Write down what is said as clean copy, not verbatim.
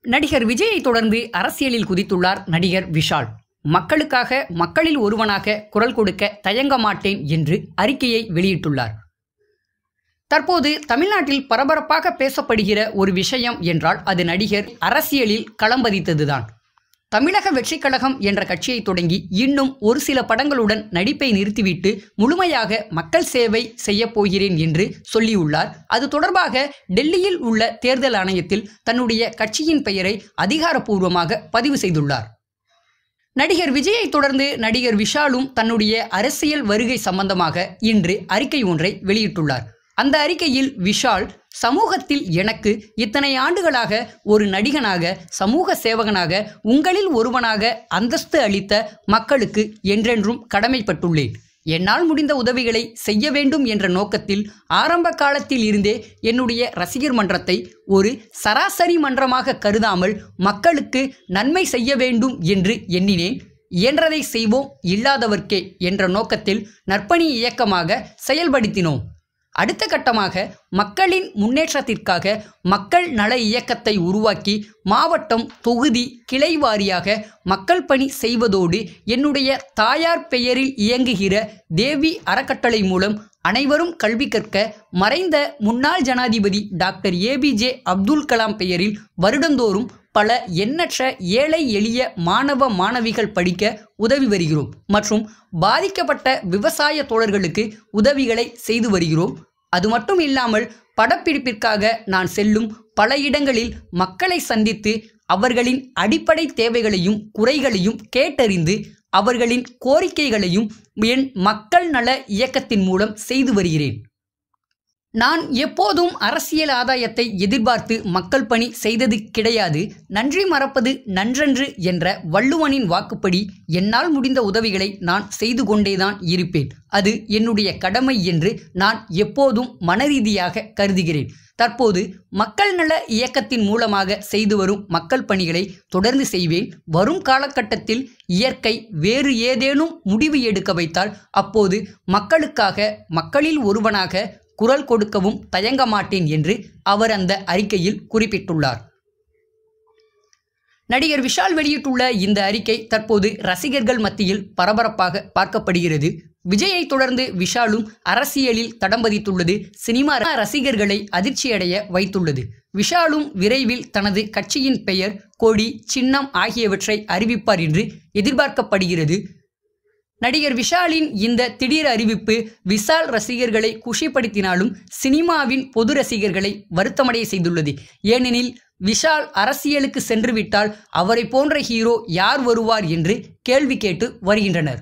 நடிகர் விஜயை தொடர்ந்து அரசியலில் குதித்துள்ளார் நடிகர் விஷால். மக்களுக்காக மக்களில் ஒருவனாக குரல் கொடுக்க தயங்க மாட்டேன் என்று அறிக்கையை வெளியிட்டுள்ளார். தற்போது தமிழ்நாட்டில் பரபரப்பாக பேசப்படுகிற ஒரு விஷயம் என்றால் அது நடிகர் அரசியலில் களம்பதித்ததுதான். தமிழக வெற்றி கழகம் என்ற கட்சியை தொடங்கி இன்னும் ஒரு சில படங்களுடன் நடிப்பை நிறுத்திவிட்டு முழுமையாக மக்கள் சேவை செய்ய போகிறேன் என்று சொல்லியுள்ளார். அது தொடர்பாக டெல்லியில் உள்ள தேர்தல் ஆணையத்தில் தன்னுடைய கட்சியின் பெயரை அதிகாரப்பூர்வமாக பதிவு செய்துள்ளார். நடிகர் விஜயை தொடர்ந்து நடிகர் விஷாலும் தன்னுடைய அரசியல் வருகை சம்பந்தமாக இன்று அறிக்கை ஒன்றை வெளியிட்டுள்ளார். அந்த அறிக்கையில் விஷால், சமூகத்தில் எனக்கு இத்தனை ஆண்டுகளாக ஒரு நடிகனாக, சமூக சேவகனாக, உங்களில் ஒருவனாக அந்தஸ்து அளித்த மக்களுக்கு என்றென்றும் கடமைப்பட்டுள்ளேன். என்னால் முடிந்த உதவிகளை செய்ய வேண்டும் என்ற நோக்கத்தில் ஆரம்ப காலத்தில் இருந்தே என்னுடைய ரசிகர் மன்றத்தை ஒரு சராசரி மன்றமாக கருதாமல் மக்களுக்கு நன்மை செய்ய வேண்டும் என்று எண்ணினேன். இயன்றதை செய்வோம், இல்லாதவர்க்கே என்ற நோக்கத்தில் நற்பணி இயக்கமாக செயல்படுத்தினோம். அடுத்த கட்டமாக மக்களின் முன்னேற்றத்திற்காக மக்கள் நல இயக்கத்தை உருவாக்கி மாவட்டம், தொகுதி, கிளை வாரியாக மக்கள் பணி செய்வதோடு என்னுடைய தாயார் பெயரில் இயங்குகிற தேவி அறக்கட்டளை மூலம் அனைவரும் கல்வி கற்க மறைந்த முன்னாள் ஜனாதிபதி டாக்டர் APJ அப்துல் கலாம் பெயரில் வருடந்தோறும் பல எண்ணற்ற ஏழை எளிய மாணவ மாணவிகள் படிக்க உதவி வருகிறோம் மற்றும் பாதிக்கப்பட்ட விவசாய தோழர்களுக்கு உதவிகளை செய்து வருகிறோம். அது மட்டும் இல்லாமல் படப்பிடிப்பிற்காக நான் செல்லும் பல இடங்களில் மக்களை சந்தித்து அவர்களின் அடிப்படை தேவைகளையும் குறைகளையும் கேட்டறிந்து அவர்களின் கோரிக்கைகளையும் என் மக்கள் நல இயக்கத்தின் மூலம் செய்து வருகிறேன். நான் எப்போதும் அரசியல் ஆதாயத்தை எதிர்பார்த்து மக்கள் பணி செய்தது கிடையாது. நன்றி மறப்பது நன்றன்று என்ற வள்ளுவனின் வாக்குப்படி என்னால் முடிந்த உதவிகளை நான் செய்து கொண்டேதான் இருப்பேன். அது என்னுடைய கடமை என்று நான் எப்போதும் மனரீதியாக கருதுகிறேன். தற்போது மக்கள் நல இயக்கத்தின் மூலமாக செய்து வரும் மக்கள் பணிகளை தொடர்ந்து செய்வேன். வரும் காலகட்டத்தில் இயற்கை வேறு ஏதேனும் முடிவு எடுக்க வைத்தால் அப்போது மக்களுக்காக மக்களில் ஒருவனாக குரல் கொடுக்கவும் தயங்க மாட்டேன் என்று அவர் அந்த அறிக்கையில் குறிப்பிட்டுள்ளார். நடிகர் விஷால் வெளியிட்டுள்ள இந்த அறிக்கை தற்போது ரசிகர்கள் மத்தியில் பரபரப்பாக பார்க்கப்படுகிறது. விஜயை தொடர்ந்து விஷாலும் அரசியலில் தடம் பதித்துள்ளது சினிமா ரசிகர்களை அதிர்ச்சியடைய வைத்துள்ளது. விஷாலும் விரைவில் தனது கட்சியின் பெயர், கொடி, சின்னம் ஆகியவற்றை அறிவிப்பார் என்று எதிர்பார்க்கப்படுகிறது. நடிகர் விஷாலின் இந்த திடீர் அறிவிப்பு விஷால் ரசிகர்களை குஷிப்படுத்தினாலும் சினிமாவின் பொது ரசிகர்களை வருத்தமடைய செய்துள்ளது. ஏனெனில் விஷால் அரசியலுக்கு சென்றுவிட்டால் அவரை போன்ற ஹீரோ யார் வருவார் என்று கேள்வி கேட்டு வருகின்றனர்.